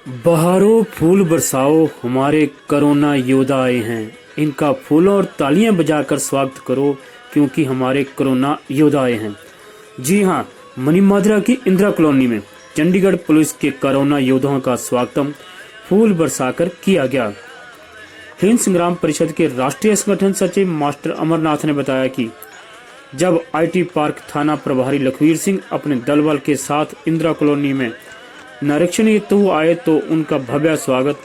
बहारों फूल बरसाओ, हमारे कोरोना योद्धा आए हैं। इनका फूलों और तालियां बजाकर स्वागत करो, क्योंकि हमारे कोरोना योद्धा आए हैं। जी हाँ, मनीमाजरा की इंदिरा कॉलोनी में चंडीगढ़ पुलिस के कोरोना योद्धाओं का स्वागत फूल बरसाकर किया गया। हिंद संग्राम परिषद के राष्ट्रीय संगठन सचिव मास्टर अमरनाथ ने बताया कि जब आईटी पार्क थाना प्रभारी लखवीर सिंह अपने दल बल के साथ इंदिरा कॉलोनी में निरीक्षण हेतु आए तो उनका भव्य स्वागत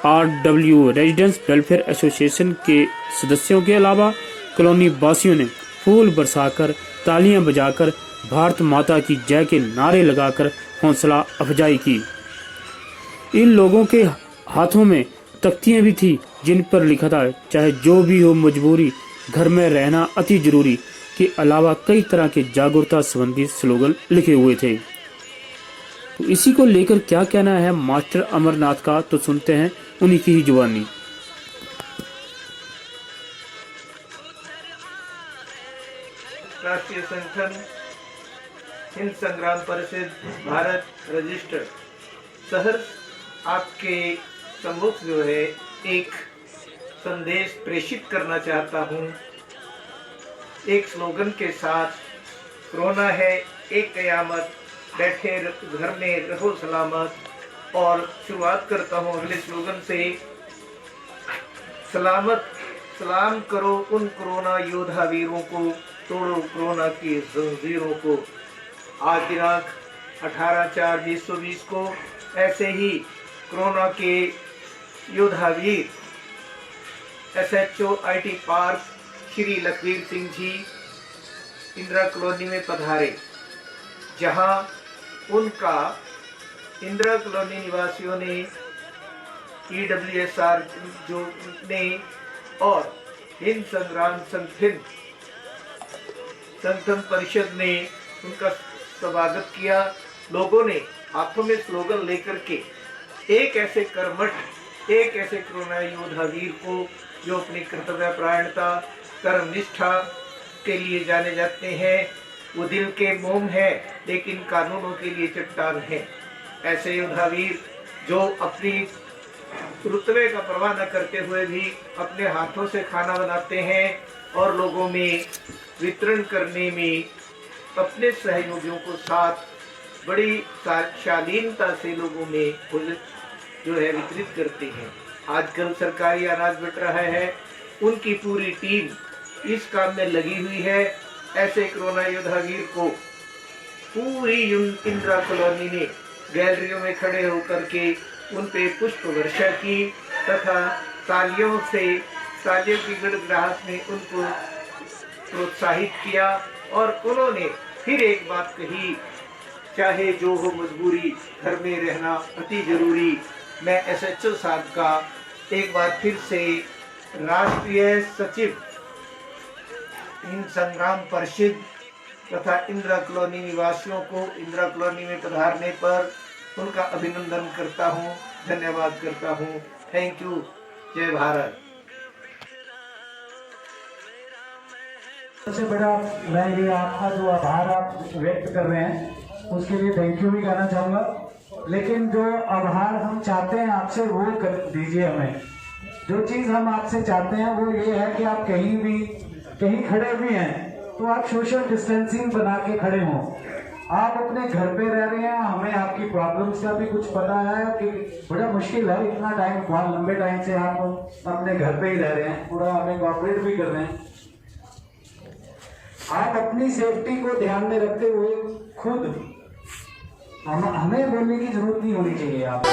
आरडब्ल्यू रेजिडेंस वेलफेयर एसोसिएशन के सदस्यों के अलावा कॉलोनी वासियों ने फूल बरसाकर, तालियां बजाकर, भारत माता की जय के नारे लगाकर हौसला अफजाई की। इन लोगों के हाथों में तख्तियां भी थी जिन पर लिखा था, चाहे जो भी हो मजबूरी, घर में रहना अति जरूरी के अलावा कई तरह के जागरूकता संबंधी स्लोगन लिखे हुए थे। तो इसी को लेकर क्या कहना है मास्टर अमरनाथ का, तो सुनते हैं उन्हीं की ही जुबानी। राष्ट्रीय संगठन हिंद संग्राम परिषद भारत रजिस्टर्ड शहर आपके सम्मुख जो है एक संदेश प्रेषित करना चाहता हूँ। एक स्लोगन के साथ, कोरोना है एक कयामत, बैठे घर में रहो सलामत। और शुरुआत करता हूँ अगले स्लोगन से, सलाम करो उन कोरोना योद्धा वीरों को, तोड़ो कोरोना की जंजीरों को। आज दिनांक 18/4/2020 को ऐसे ही कोरोना के योद्धा वीर SHO IT park Shri Lakhvir Singh ji Indira colony में पधारे, जहां उनका इंदिरा कॉलोनी निवासियों ने EWSR जो ने और हिंद संग्राम संगठन परिषद ने उनका स्वागत किया। लोगों ने हाथों में स्लोगन लेकर के एक ऐसे कर्मठ, एक ऐसे कोरोना योद्धा वीर को जो अपनी कर्तव्य परायणता, कर्म निष्ठा के लिए जाने जाते हैं, वो दिल के मोम है लेकिन कानूनों के लिए चट्टान है। ऐसे योद्धा वीर जो अपनी रुतबे का परवाह न करते हुए भी अपने हाथों से खाना बनाते हैं और लोगों में वितरण करने में अपने सहयोगियों को साथ बड़ी शालीनता से लोगों में जो है वितरित करते हैं। आजकल सरकारी अनाज बंट रहा है, उनकी पूरी टीम इस काम में लगी हुई है। ऐसे कोरोना योद्धा वीर को पूरी इंदिरा कॉलोनी ने गैलरियों में खड़े होकर के उन पे पुष्प वर्षा की तथा तालियों की गड़गड़ाहट में उनको प्रोत्साहित किया। और उन्होंने फिर एक बात कही, चाहे जो हो मजबूरी, घर में रहना अति जरूरी। मैं SHO साहब का एक बार फिर से राष्ट्रीय सचिव हिंद संग्राम परिषद तथा इंदिरा कॉलोनी निवासियों को इंदिरा कॉलोनी में पधारने पर उनका अभिनंदन करता हूँ, धन्यवाद करता हूँ। Thank you. जय भारत। सबसे बड़ा मैं ये आपका जो आभार आप व्यक्त कर रहे हैं उसके लिए थैंक यू भी कहना चाहूँगा। लेकिन जो आभार हम चाहते हैं आपसे वो कर दीजिए हमें। जो चीज़ हम आपसे चाहते हैं वो ये है कि आप कहीं खड़े भी हैं तो आप सोशल डिस्टेंसिंग बना के खड़े हों। आप अपने घर पे रह रहे हैं, हमें आपकी प्रॉब्लम्स का भी कुछ पता है कि बड़ा मुश्किल है, इतना टाइम, बहुत लंबे टाइम से आप अपने घर पे ही रह रहे हैं, पूरा हमें कोऑपरेट भी कर रहे हैं। आप अपनी सेफ्टी को ध्यान में रखते हुए खुद हमें बोलने की जरूरत नहीं होनी चाहिए आपको।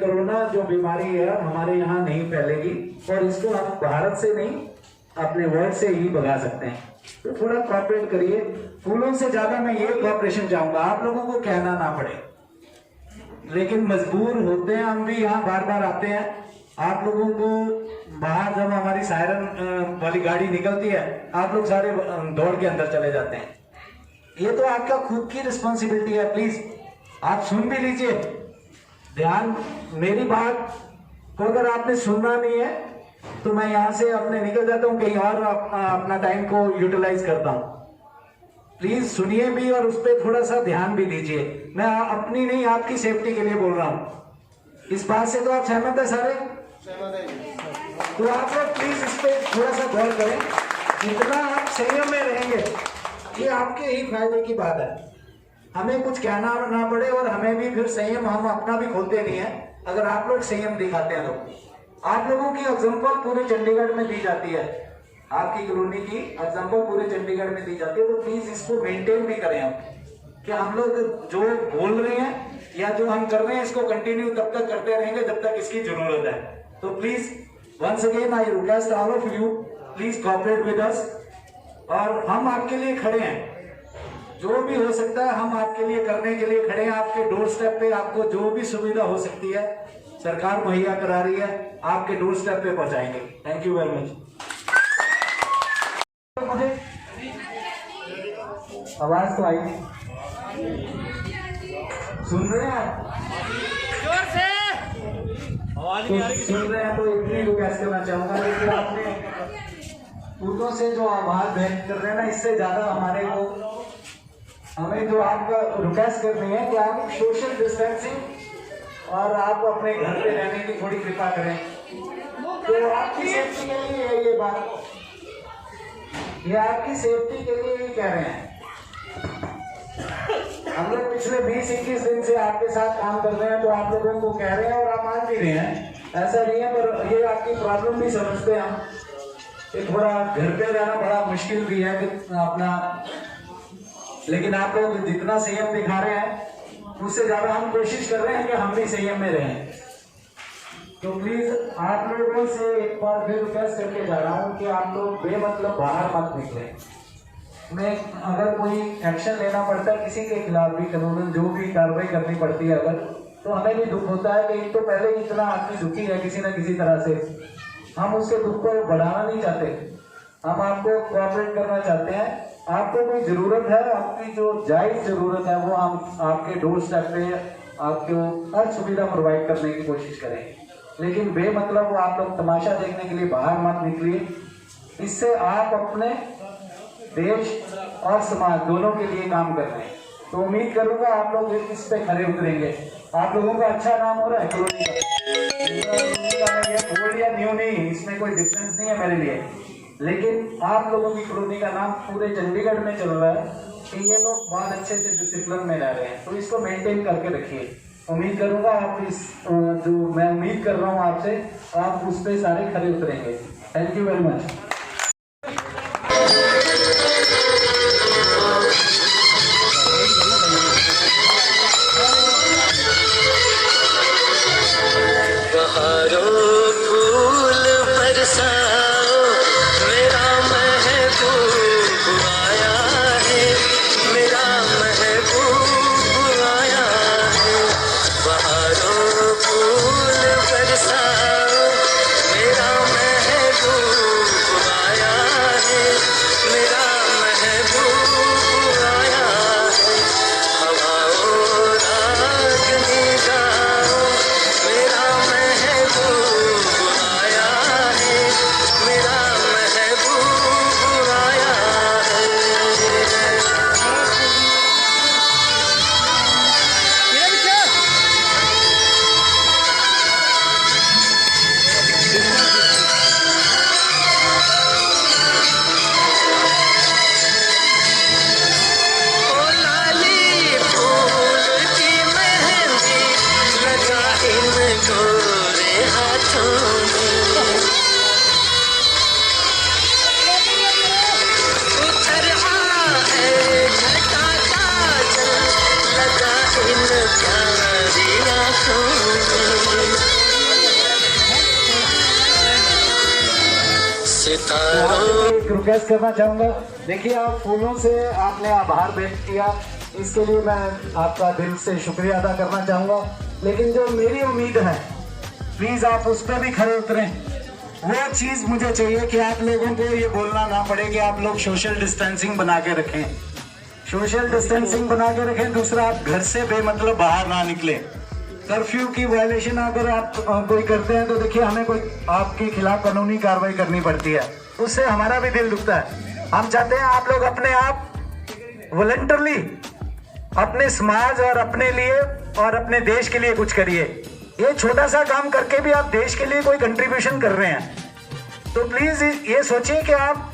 कोरोना जो बीमारी है हमारे यहाँ नहीं फैलेगी और इसको हम भारत से नहीं अपने वर्ल्ड से ही भगा सकते हैं। तो थोड़ा कॉपरेट करिए। फूलों से ज्यादा मैं ये कॉपरेशन चाहूंगा, आप लोगों को कहना ना पड़े, लेकिन मजबूर होते हैं हम भी, यहाँ बार बार आते हैं। आप लोगों को बाहर जब हमारी सायरन वाली गाड़ी निकलती है आप लोग सारे दौड़ के अंदर चले जाते हैं। ये तो आपका खुद की रिस्पॉन्सिबिलिटी है, प्लीज आप सुन भी लीजिए। ध्यान, मेरी बात को अगर आपने सुनना नहीं है तो मैं यहाँ से अपने निकल जाता हूँ, कहीं और अपना टाइम को यूटिलाइज करता हूँ। प्लीज सुनिए भी और उस पर थोड़ा सा ध्यान भी दीजिए। मैं अपनी नहीं आपकी सेफ्टी के लिए बोल रहा हूँ। इस बात से तो आप सहमत है सारे? तो आप लोग प्लीज इस पे थोड़ा सा गौर करें। जितना आप संयम में रहेंगे ये आपके ही फायदे की बात है। हमें कुछ कहना ना पड़े और हमें भी फिर संयम हम अपना भी खोलते नहीं है अगर आप लोग संयम दिखाते हैं तो। आप लोगों की एग्जाम्पल पूरे चंडीगढ़ में दी जाती है, आपकी कॉलोनी की एग्जाम्पल पूरे चंडीगढ़ में दी जाती है। तो प्लीज इसको मेंटेन भी करें हम, कि हम लोग जो बोल रहे हैं या जो हम कर रहे हैं इसको कंटिन्यू तब तक करते रहेंगे जब तक इसकी जरूरत है। तो please once again I request all of you, please cooperate with us. और हम आपके लिए खड़े हैं, जो भी हो सकता है हम आपके लिए करने के लिए खड़े हैं। आपके डोर स्टेप पे आपको जो भी सुविधा हो सकती है सरकार मुहैया करा रही है, आपके डोर स्टेप पे पहुंचाएंगे। Thank you very much. मुझे आवाज तो आई, सुन रहे हैं आप? जोर से आवाज नहीं आ रही। सुन रहे हैं तो इतनी रिक्वेस्ट करना चाहूंगा, लेकिन आपने पूर्वों से जो आवाज व्यक्त कर रहे हैं ना, इससे ज्यादा हमें जो आपका रिक्वेस्ट करनी है कि आप सोशल डिस्टेंसिंग और आप अपने घर पे रहने की थोड़ी कृपा करें। तो आपकी सेफ्टी के लिए है ये बात, ये आपकी सेफ्टी के लिए ही कह रहे हैं। हम लोग पिछले 20-21 दिन से आपके साथ काम कर रहे हैं, तो आप लोगों को कह रहे हैं और आप मान भी रहे हैं, ऐसा नहीं है। पर ये आपकी प्रॉब्लम भी समझते हैं हम, ये थोड़ा घर पे रहना बड़ा मुश्किल भी है अपना, लेकिन आप लोग जितना संयम दिखा रहे हैं उससे ज्यादा हम कोशिश कर रहे हैं कि हम भी संयम में रहें। तो प्लीज आप लोगों से एक बार फिर रिक्वेस्ट करके जा रहा हूँ कि आप लोग बेमतलब बाहर मत निकले। मैं अगर कोई एक्शन लेना पड़ता है किसी के खिलाफ भी, कानूनन जो भी कार्रवाई करनी पड़ती है अगर, तो हमें भी दुख होता है कि एक तो पहले ही इतना आदमी दुखी है किसी न किसी तरह से, हम उसके दुख को बढ़ाना नहीं चाहते, हम आपको कोऑपरेट करना चाहते हैं। आपको कोई जरूरत है, आपकी जो जायज जरूरत है वो हम आपके डोर स्टेप पे आपको हर सुविधा प्रोवाइड करने की कोशिश करें, लेकिन बेमतलब वो आप लोग तमाशा देखने के लिए बाहर मत निकलिए। इससे आप अपने देश और समाज दोनों के लिए काम कर रहे हैं। तो उम्मीद करूंगा आप लोग इस पे खड़े उतरेंगे। आप लोगों का अच्छा नाम हो रहा है कॉलोनी का, ओल्ड या न्यू नहीं, इसमें कोई डिफरेंस नहीं है मेरे लिए, लेकिन आप लोगों की कॉलोनी का नाम पूरे चंडीगढ़ में चल रहा है कि ये लोग बहुत अच्छे से डिसिप्लिन में रह रहे हैं। तो इसको मेंटेन करके रखिए। उम्मीद करूंगा आप इस जो मैं उम्मीद कर रहा हूँ आपसे, आप उस पर सारे खड़े उतरेंगे। Thank you very much. प्यारिया एक रिक्वेस्ट करना चाहूँगा। देखिए, आप फूलों से आपने आभार व्यक्त किया, इसके लिए मैं आपका दिल से शुक्रिया अदा करना चाहूँगा। लेकिन जो मेरी उम्मीद है, प्लीज़ आप उस पर भी खड़े उतरें। वो चीज़ मुझे चाहिए कि आप लोगों को ये बोलना ना पड़े कि आप लोग सोशल डिस्टेंसिंग बना के रखें, सोशल डिस्टेंसिंग बना के रखें। दूसरा, आप घर से बेमतलब बाहर ना निकले। कर्फ्यू की वायलेशन अगर आप कोई करते हैं तो देखिए, हमें कोई आपके खिलाफ कानूनी कार्रवाई करनी पड़ती है, उससे हमारा भी दिल दुखता है। हम चाहते हैं आप लोग अपने आप वॉलंटरली अपने समाज और अपने लिए और अपने देश के लिए कुछ करिए। ये छोटा सा काम करके भी आप देश के लिए कोई कंट्रीब्यूशन कर रहे हैं, तो प्लीज ये सोचिए कि आप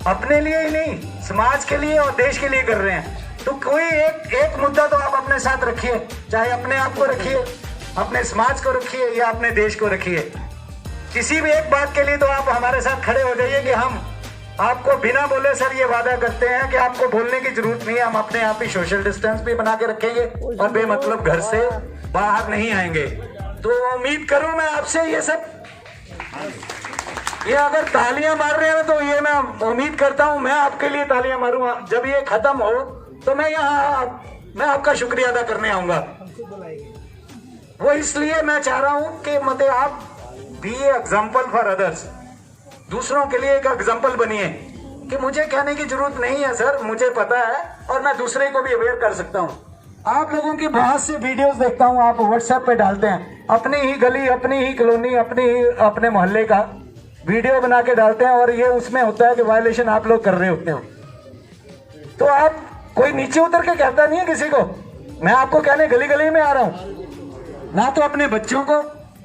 अपने लिए ही नहीं, समाज के लिए और देश के लिए कर रहे हैं। तो कोई एक मुद्दा तो आप अपने साथ रखिए, चाहे अपने आप को रखिए, अपने समाज को रखिए या अपने देश को रखिए। किसी भी एक बात के लिए तो आप हमारे साथ खड़े हो जाइए कि हम आपको बिना बोले सर ये वादा करते हैं कि आपको बोलने की जरूरत नहीं है, हम अपने आप ही सोशल डिस्टेंस भी बना के रखेंगे और बेमतलब घर से बाहर नहीं आएंगे। तो उम्मीद करूं मैं आपसे ये सब, ये अगर तालियां मार रहे हैं तो ये मैं उम्मीद करता हूं मैं आपके लिए तालियां मारूंगा। जब ये खत्म हो तो मैं मैं आपका शुक्रिया अदा करने आऊंगा। वो इसलिए मैं चाह रहा हूं कि मतलब आप बी एग्जाम्पल फॉर अदर्स, दूसरों के लिए एक एग्जाम्पल बनिए कि मुझे कहने की जरूरत नहीं है सर, मुझे पता है और मैं दूसरे को भी अवेयर कर सकता हूँ। आप लोगों की बहुत से वीडियोस देखता हूँ, आप व्हाट्सएप पे डालते हैं, अपनी ही गली, अपनी ही कॉलोनी, अपने मोहल्ले का वीडियो बना के डालते हैं और ये उसमें होता है कि वायलेशन आप लोग कर रहे होते हो। तो आप कोई नीचे उतर के कहता नहीं है किसी को। मैं आपको कहने गली गली में आ रहा हूँ, ना तो अपने बच्चों को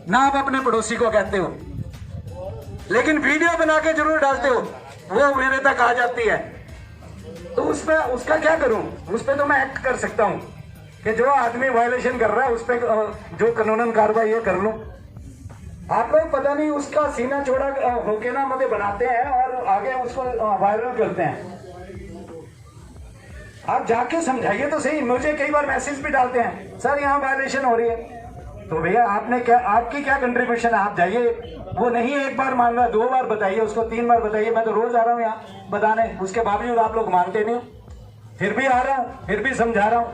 ना आप अपने पड़ोसी को कहते हो, लेकिन वीडियो बना के जरूर डालते हो, वो मेरे तक आ जाती है। तो उसमें उसका क्या करूं? उस पर तो मैं एक्ट कर सकता हूं कि जो आदमी वायलेशन कर रहा है उस पर जो कानूनन कार्रवाई है कर लूं। आप लोग पता नहीं उसका सीना चौड़ा होके ना मतलब बनाते हैं और आगे उसको वायरल करते हैं। आप जाके समझाइए तो सही। मुझे कई बार मैसेज भी डालते हैं, सर यहाँ वायलेशन हो रही है। तो भैया आपने क्या, आपकी क्या कंट्रीब्यूशन है? आप जाइए, वो नहीं एक बार मान रहा, 2 बार बताइए उसको, 3 बार बताइए। मैं तो रोज आ रहा हूँ यहाँ बताने, उसके बावजूद आप लोग मानते नहीं। फिर भी आ रहा हूँ, फिर भी समझा रहा हूँ।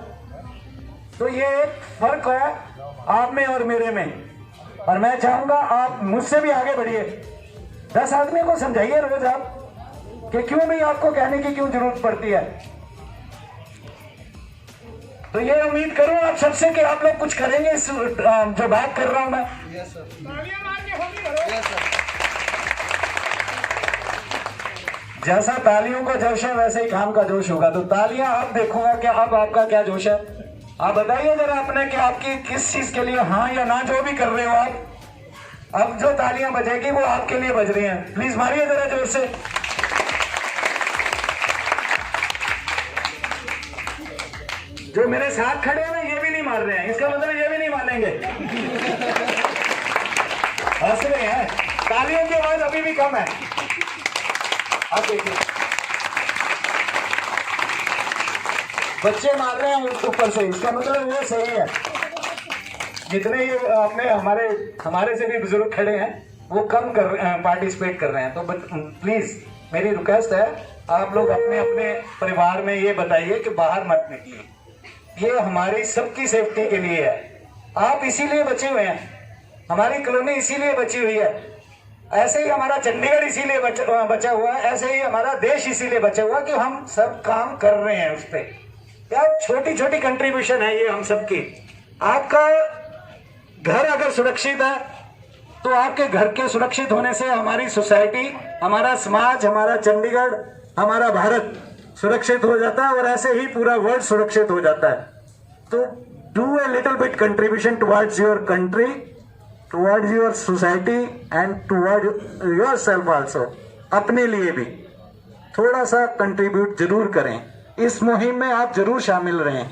तो ये एक फर्क है आप में और मेरे में, और मैं चाहूंगा आप मुझसे भी आगे बढ़िए। 10 आदमी को समझाइए रोज आप कि क्यों भी आपको कहने की क्यों जरूरत पड़ती है। तो ये उम्मीद करूं आप सबसे कि आप लोग कुछ करेंगे इस जो बात कर रहा हूं मैं। जैसा तालियों का जोश है वैसे ही काम का जोश होगा। तो तालियां आप देखूंगा कि अब आपका क्या जोश है। आप बताइए जरा अपने कि आपकी किस चीज के लिए हाँ या ना जो भी कर रहे हो आप, अब जो तालियां बजेगी वो आपके लिए बज रही हैं। प्लीज मारिए जरा जोर से। जो मेरे साथ खड़े हैं ये भी नहीं मार रहे हैं, इसका मतलब ये भी नहीं मानेंगे। हंस रहे हैं, तालियों की आवाज अभी भी कम है। अब देखिए बच्चे मार रहे हैं ऊपर से, इसका मतलब वो सही है। जितने ये अपने हमारे से भी बुजुर्ग खड़े हैं वो कम पार्टिसिपेट कर रहे हैं। तो प्लीज मेरी रिक्वेस्ट है, आप लोग अपने अपने परिवार में ये बताइए कि बाहर मत निकलिए। ये हमारी सबकी सेफ्टी के लिए है। आप इसीलिए बचे हुए हैं, हमारी कॉलोनी इसीलिए बची हुई है, ऐसे ही हमारा चंडीगढ़ इसीलिए बचा हुआ है, ऐसे ही हमारा देश इसीलिए बचा हुआ कि हम सब काम कर रहे हैं उस पर। क्या छोटी छोटी कंट्रीब्यूशन है ये हम सबकी। आपका घर अगर सुरक्षित है तो आपके घर के सुरक्षित होने से हमारी सोसाइटी, हमारा समाज, हमारा चंडीगढ़, हमारा भारत सुरक्षित हो जाता है और ऐसे ही पूरा वर्ल्ड सुरक्षित हो जाता है। तो do a little bit contribution towards your country, towards your society and towards your self also. अपने लिए भी थोड़ा सा कंट्रीब्यूट जरूर करें, इस मुहिम में आप जरूर शामिल रहें।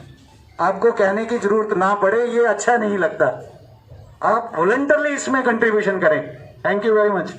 आपको कहने की जरूरत ना पड़े, ये अच्छा नहीं लगता। आप वॉलंटरली इसमें कंट्रीब्यूशन करें। Thank you very much.